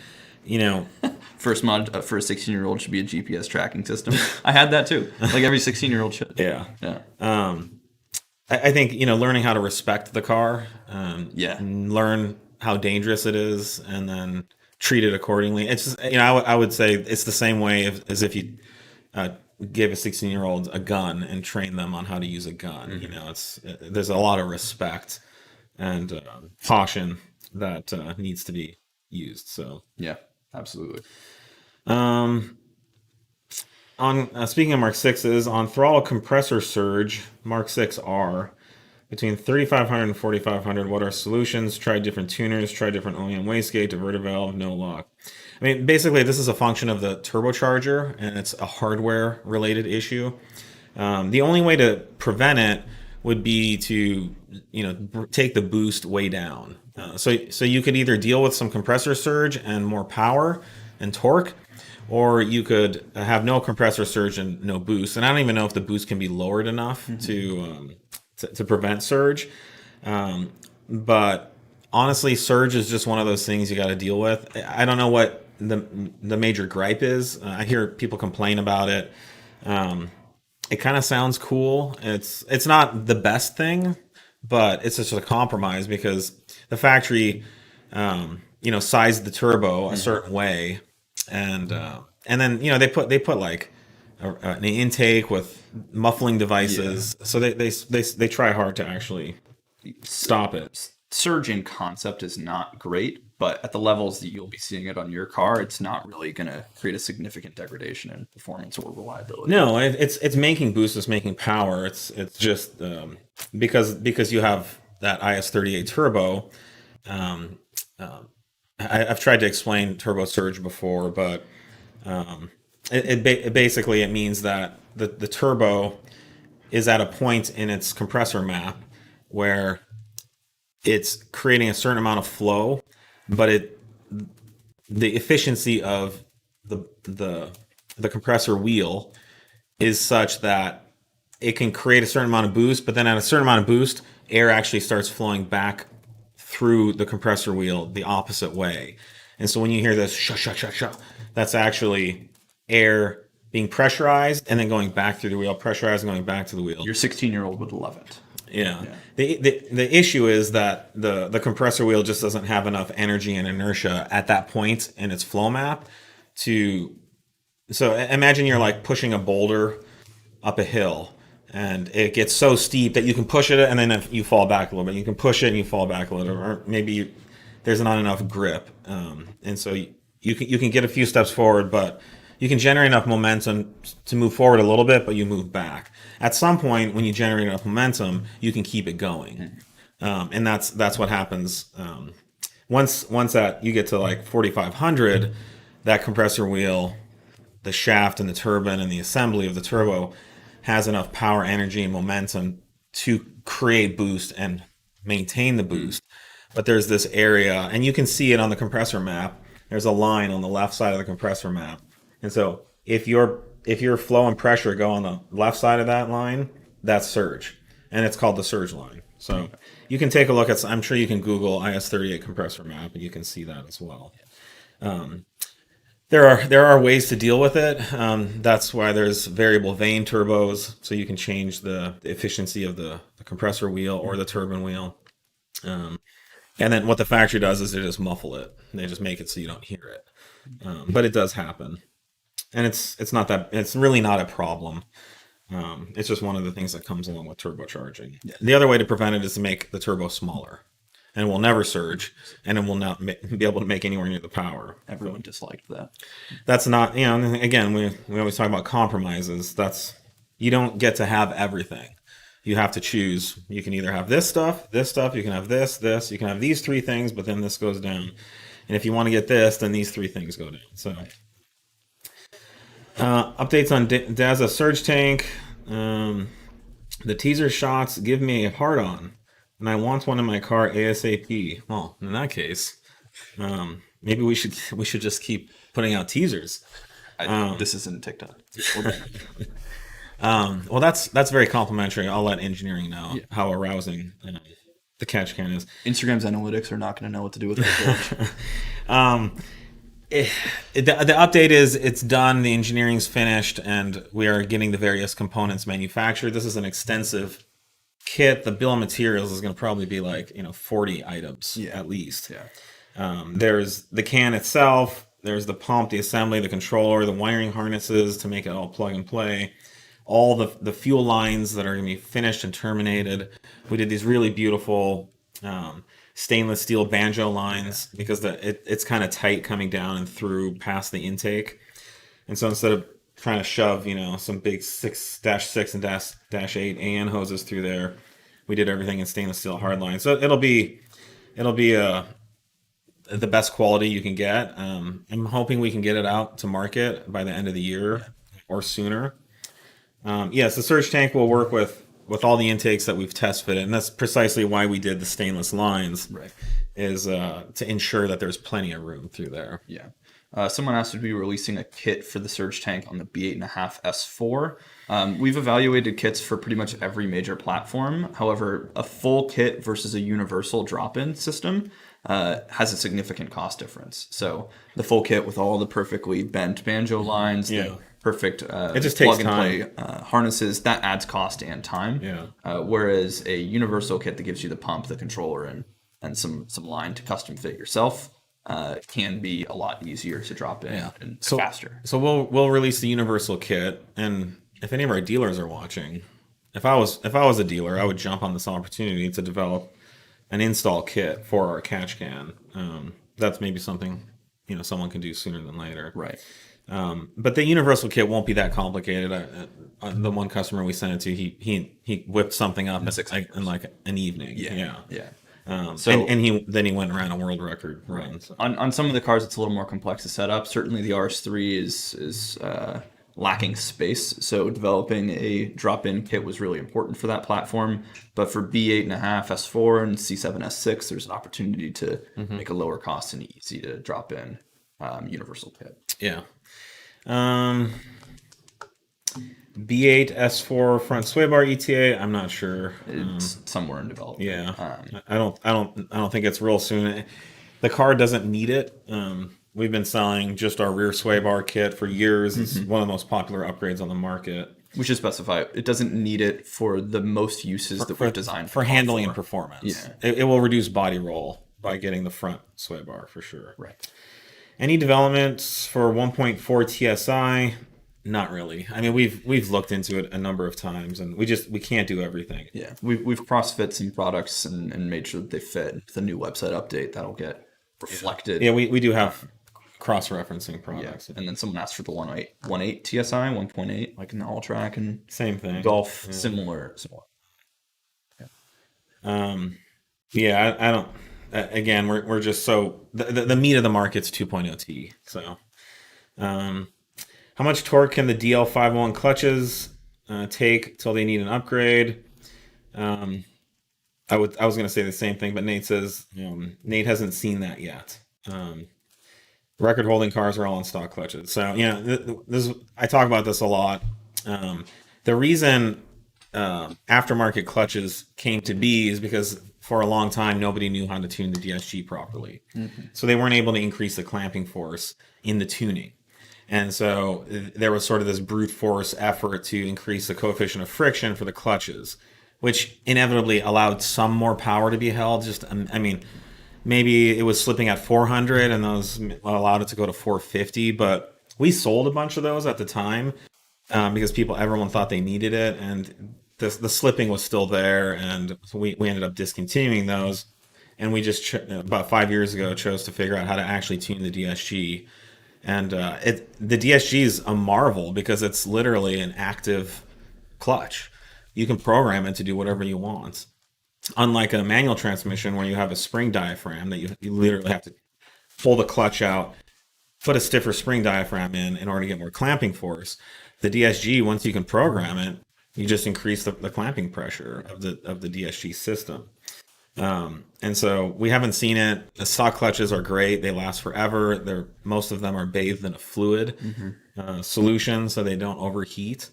first mod for a 16-year-old should be a GPS tracking system. I had that too. Like every 16-year-old should. Yeah. I think learning how to respect the car. Learn how dangerous it is, and then treat it accordingly. It's just, I would say it's the same way as if you. Give a 16-year-old a gun and train them on how to use a gun. Mm-hmm. There's a lot of respect and caution that needs to be used. So yeah, absolutely. On speaking of Mk6s, on throttle compressor surge, Mk6 R, between 3500 and 4500, what are solutions? Try different tuners, try different OEM wastegate, diverter valve, no lock. I mean, basically, this is a function of the turbocharger, and it's a hardware-related issue. The only way to prevent it would be to, take the boost way down. So you could either deal with some compressor surge and more power and torque, or you could have no compressor surge and no boost. And I don't even know if the boost can be lowered enough to prevent surge. But honestly, surge is just one of those things you got to deal with. I don't know what the major gripe is. I hear people complain about it. It kind of sounds cool. It's not the best thing, but it's just a compromise because the factory, sized the turbo a certain way, and then they put like an intake with muffling devices, so they try hard to actually stop it. Surge in concept is not great, but at the levels that you'll be seeing it on your car, it's not really going to create a significant degradation in performance or reliability. No, it's making boost, it's making power. It's just because you have that IS38 turbo. I've tried to explain turbo surge before, but basically it means that the turbo is at a point in its compressor map where it's creating a certain amount of flow, but the efficiency of the compressor wheel is such that it can create a certain amount of boost, but then at a certain amount of boost, air actually starts flowing back through the compressor wheel the opposite way. And so when you hear this shut, that's actually air being pressurized and then going back through the wheel, pressurized and going back to the wheel. Your 16-year-old would love it. Yeah. The issue is that the compressor wheel just doesn't have enough energy and inertia at that point in its flow map so imagine you're like pushing a boulder up a hill and it gets so steep that you can push it and then you fall back a little bit. You can push it and you fall back a little, or maybe there's not enough grip. And so you can get a few steps forward, but you can generate enough momentum to move forward a little bit, but you move back. At some point, when you generate enough momentum, you can keep it going, and that's what happens. Once that you get to like 4,500, that compressor wheel, the shaft and the turbine and the assembly of the turbo has enough power, energy, and momentum to create boost and maintain the boost. But there's this area, and you can see it on the compressor map. There's a line on the left side of the compressor map. And so if your flow and pressure go on the left side of that line, that's surge. And it's called the surge line. So you can take a look at, I'm sure you can Google IS38 compressor map and you can see that as well. There are ways to deal with it. That's why there's variable vane turbos, so you can change the efficiency of the compressor wheel or the turbine wheel. And then what the factory does is they just muffle it. They just make it so you don't hear it. But it does happen. And it's really not a problem. It's just one of the things that comes along with turbocharging. Yeah. The other way to prevent it is to make the turbo smaller, and it will never surge, and it will not be able to make anywhere near the power. Everyone disliked that. That's not, again, we always talk about compromises. You don't get to have everything. You have to choose. You can either have this stuff, you can have this, you can have these three things, but then this goes down. And if you want to get this, then these three things go down. So. Updates on DAZA Surge Tank. The teaser shots give me a hard on, and I want one in my car ASAP. Well, in that case, maybe we should just keep putting out teasers. This isn't TikTok. Well, that's very complimentary. I'll let engineering know how arousing the catch can is. Instagram's analytics are not going to know what to do with it. The update is it's done, the engineering's finished, and we are getting the various components manufactured. This is an extensive kit. The bill of materials is going to probably be like 40 items at least. There's the can itself, there's the pump, the assembly, the controller, the wiring harnesses to make it all plug and play, all the fuel lines that are going to be finished and terminated. We did these really beautiful stainless steel banjo lines because it's kind of tight coming down and through past the intake. And so instead of trying to shove, some big 6-6 and -8 AN hoses through there, we did everything in stainless steel hard line. So it'll be the best quality you can get. I'm hoping we can get it out to market by the end of the year or sooner. Yes, the Surge Tank will work with with all the intakes that we've test fitted, and that's precisely why we did the stainless lines, Right. is to ensure that there's plenty of room through there. Yeah. Someone asked if we were releasing a kit for the surge tank on the B8.5 S4. We've evaluated kits for pretty much every major platform. However, a full kit versus a universal drop-in system has a significant cost difference. So the full kit with all the perfectly bent banjo lines, the perfect it just takes plug-and-play harnesses, that adds cost and time. Yeah. Whereas a universal kit that gives you the pump, the controller, and some line to custom fit yourself can be a lot easier to drop in and faster. So we'll release the universal kit, and if any of our dealers are watching, if I was a dealer, I would jump on this opportunity to develop an install kit for our catch can. That's maybe something someone can do sooner than later. Right. But the universal kit won't be that complicated. The one customer we sent it to, he whipped something up in like an evening. Yeah. And he went around a world record run. So. On some of the cars, it's a little more complex to set up. Certainly, the RS3 is lacking space, so developing a drop-in kit was really important for that platform. But for B8.5 S4 and C7 S6, there's an opportunity to make a lower cost and easy to drop in universal kit. Yeah. B8 S4 front sway bar ETA. I'm not sure. It's somewhere in development. Yeah. I don't think it's real soon. The car doesn't need it. We've been selling just our rear sway bar kit for years. It's one of the most popular upgrades on the market. We should specify it doesn't need it for the most uses that we've designed for handling and performance. Yeah. It will reduce body roll by getting the front sway bar for sure. Right. Any developments for 1.4 TSI? Not really. I mean, we've looked into it a number of times, and we can't do everything. Yeah, we've cross-fit some products and made sure that they fit. The new website update that'll get reflected. Yeah, we do have cross-referencing products. Yeah. And then someone asked for the 1.8 TSI, 1.8, like an all track and same thing. Golf, similar. Yeah. I don't. Again, we're just so the meat of the market's 2.0 T. So, how much torque can the DL501 clutches take till they need an upgrade? I was going to say the same thing, but Nate says Nate hasn't seen that yet. Record holding cars are all on stock clutches. So I talk about this a lot. The reason aftermarket clutches came to be is because for a long time nobody knew how to tune the DSG properly. So they weren't able to increase the clamping force in the tuning. And so there was sort of this brute force effort to increase the coefficient of friction for the clutches, which inevitably allowed some more power to be held. Maybe it was slipping at 400 and those allowed it to go to 450, but we sold a bunch of those at the time because everyone thought they needed it, and the slipping was still there, and so we ended up discontinuing those, and we just about 5 years ago chose to figure out how to actually tune the DSG. And the DSG is a marvel because it's literally an active clutch. You can program it to do whatever you want. Unlike a manual transmission where you have a spring diaphragm that you literally have to pull the clutch out, put a stiffer spring diaphragm in order to get more clamping force. The DSG, once you can program it, you just increase the clamping pressure of the DSG system. And so we haven't seen it. The stock clutches are great. They last forever. Most of them are bathed in a fluid solution so they don't overheat.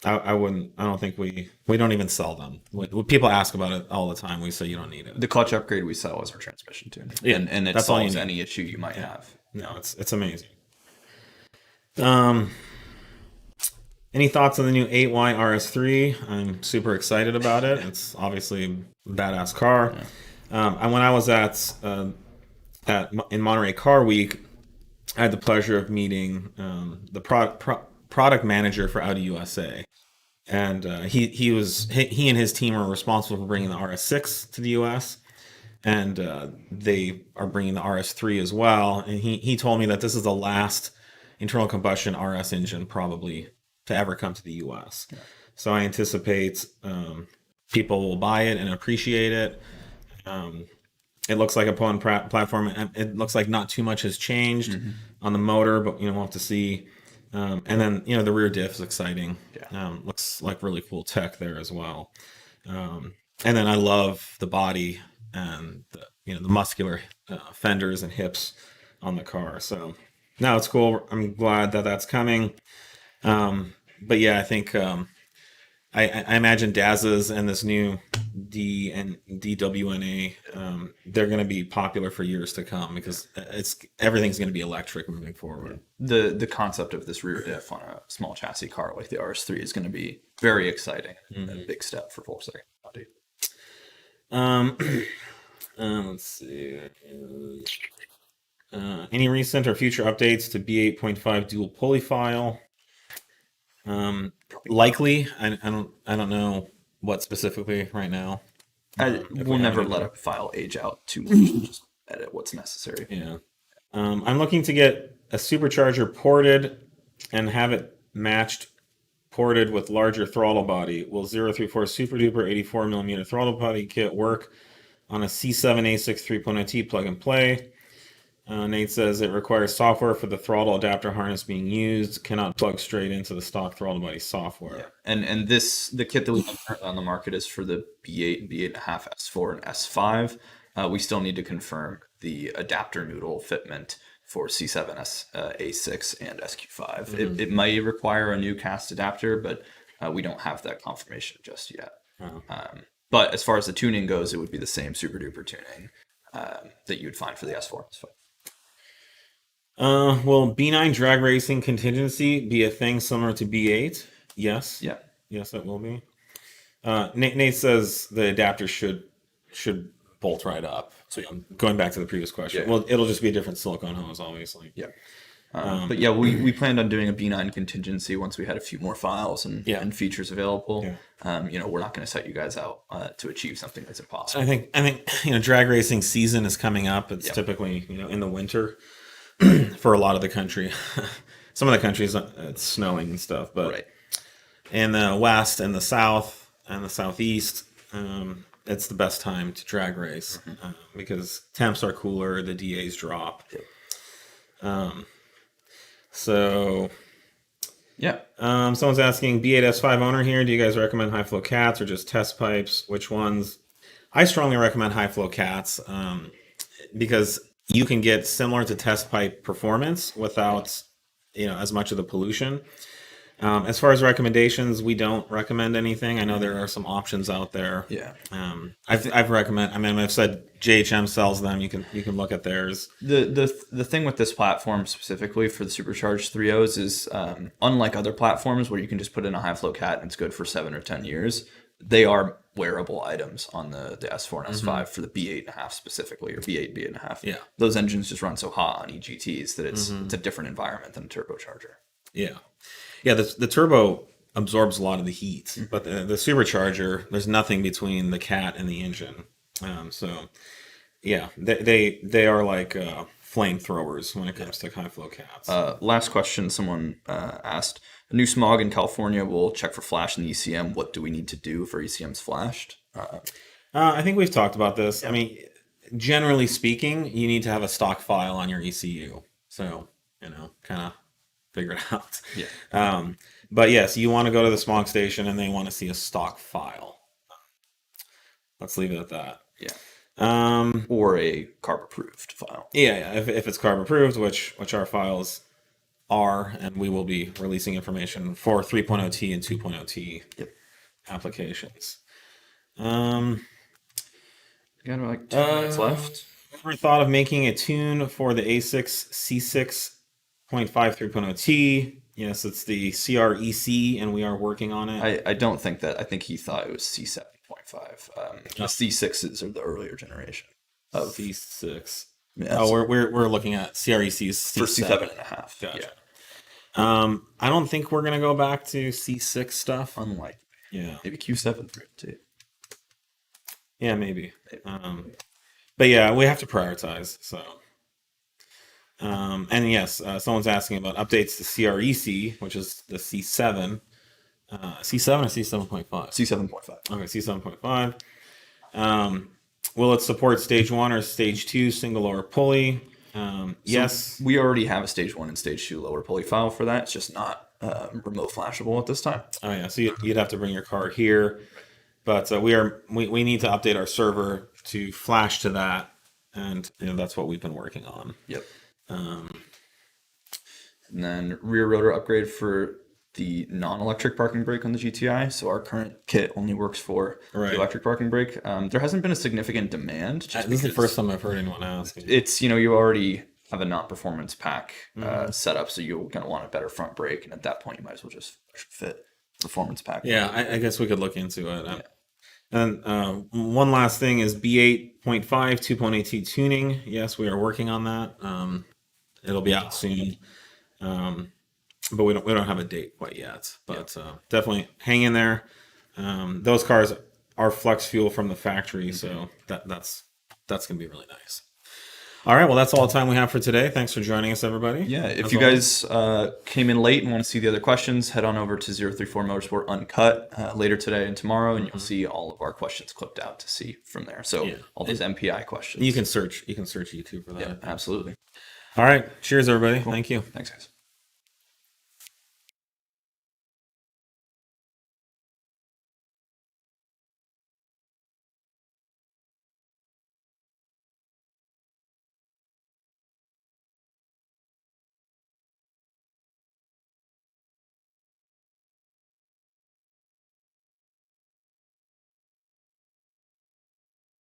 I don't think we don't even sell them. When people ask about it all the time, we say you don't need it. The clutch upgrade we sell is our transmission tune. Yeah, and it solves any issue you might have. No, it's amazing. Any thoughts on the new 8Y RS3? I'm super excited about it. It's obviously a badass car. Yeah. And when I was in Monterey Car Week, I had the pleasure of meeting the product manager for Audi USA, and he and his team are responsible for bringing the RS6 to the US, and they are bringing the RS3 as well. And he told me that this is the last internal combustion RS engine probably to ever come to the US. Yeah. So I anticipate people will buy it and appreciate it. It looks like a platform. It looks like not too much has changed on the motor, but we'll have to see. And then, the rear diff is exciting. Yeah. Looks like really cool tech there as well. And then I love the body and the muscular fenders and hips on the car. So no, it's cool. I'm glad that that's coming. But yeah, I think I imagine DAZAs and this new D and DWNA, they're going to be popular for years to come because everything's going to be electric moving forward. The concept of this rear diff on a small chassis car like the RS3 is going to be very exciting. A big step for Volkswagen. Let's see. Any recent or future updates to B9.5 dual pulley file? Likely. I don't know what specifically right now. We'll never let a file age out too much. Just edit what's necessary. Yeah. I'm looking to get a supercharger ported and have it ported with larger throttle body. Will 034 SuperDuper 84mm throttle body kit work on a C7A6 3.0T plug and play? Nate says it requires software for the throttle adapter harness being used. Cannot plug straight into the stock throttle body software. Yeah. And the kit that we have on the market is for the B8 and B8.5 S4 and S5. We still need to confirm the adapter noodle fitment for C7 A6 and SQ5. It might require a new cast adapter, but we don't have that confirmation just yet. But as far as the tuning goes, it would be the same SuperDuper tuning that you would find for the S4 and S5. Will B9 drag racing contingency be a thing similar to B8? Yes. Yeah. Yes, it will be. Nate says the adapter should bolt right up. So I'm going back to the previous question. Yeah. Well, it'll just be a different silicone hose, obviously. Yeah. But yeah, we planned on doing a B9 contingency once we had a few more files and features available. Yeah. We're not going to set you guys out to achieve something that's impossible. I think drag racing season is coming up. It's typically in the winter for a lot of the country. Some of the countries it's snowing and stuff, but in the west and the south and the southeast, it's the best time to drag race because temps are cooler, the DAs drop. So, someone's asking, B8 S5 owner here, do you guys recommend high flow cats or just test pipes? Which ones? I strongly recommend high flow cats because you can get similar to test pipe performance without as much of the pollution. As far as recommendations, we don't recommend anything. I know there are some options out there. Yeah. I've said JHM sells them. You can look at theirs. The thing with this platform specifically for the supercharged 3.0s is unlike other platforms where you can just put in a high flow cat and it's good for 7 or 10 years. They are wearable items on the S4 and S5 for the B8.5 specifically, or B8, B8.5. Yeah. Those engines just run so hot on EGTs that it's a different environment than a turbocharger. Yeah. Yeah, the turbo absorbs a lot of the heat, but the supercharger, there's nothing between the cat and the engine. So, yeah, they are like flamethrowers when it comes to high flow cats. Last question, someone asked, a new SMOG in California will check for flash in the ECM. What do we need to do for ECM's flashed? I think we've talked about this. I mean, generally speaking, you need to have a stock file on your ECU. So, kind of figure it out. Yeah. But yes, you want to go to the SMOG station and they want to see a stock file. Let's leave it at that. Yeah. Or a carb approved file. Yeah. If it's carb approved, which our files are, and we will be releasing information for 3.0T and 2.0T applications. We got like 2 minutes left. Ever thought of making a tune for the A6 C6.5 3.0T? Yes, it's the CREC, and we are working on it. I don't think that. I think he thought it was C7.5. The C6s are the earlier generation of C6. Yeah, we're looking at CREC's for C7.5. Gotcha. Yeah. I don't think we're gonna go back to C6 stuff. Unlikely. Yeah. Maybe Q7 3.0T. Yeah, maybe. But yeah, we have to prioritize. So. And yes, someone's asking about updates to CREC, which is the C7. C7 or C7.5? C7.5. Okay, C7.5. Will it support stage 1 or stage 2 single lower pulley? Yes. We already have a stage 1 and stage 2 lower pulley file for that. It's just not remote flashable at this time. Oh yeah, so you'd have to bring your car here, but we need to update our server to flash to that, and that's what we've been working on. Yep. And then rear rotor upgrade for the non-electric parking brake on the GTI. So our current kit only works for the electric parking brake. There hasn't been a significant demand. This is the first time I've heard anyone ask. It's, you already have a non-performance pack set up, so you're going to want a better front brake, and at that point you might as well just fit performance pack. Yeah, I guess we could look into it. Yeah. And one last thing is B9.5 2.8 tuning. Yes, we are working on that. It'll be out soon, but we don't have a date quite yet. But definitely hang in there. Those cars are flex fuel from the factory, so that's going to be really nice. All right, well, that's all the time we have for today. Thanks for joining us, everybody. Yeah, if you guys came in late and want to see the other questions, head on over to 034 Motorsport Uncut later today and tomorrow, and you'll see all of our questions clipped out to see from there. So all those MPI questions. You can search YouTube for that. Yeah, absolutely. All right, cheers, everybody. Cool. Thank you. Thanks, guys.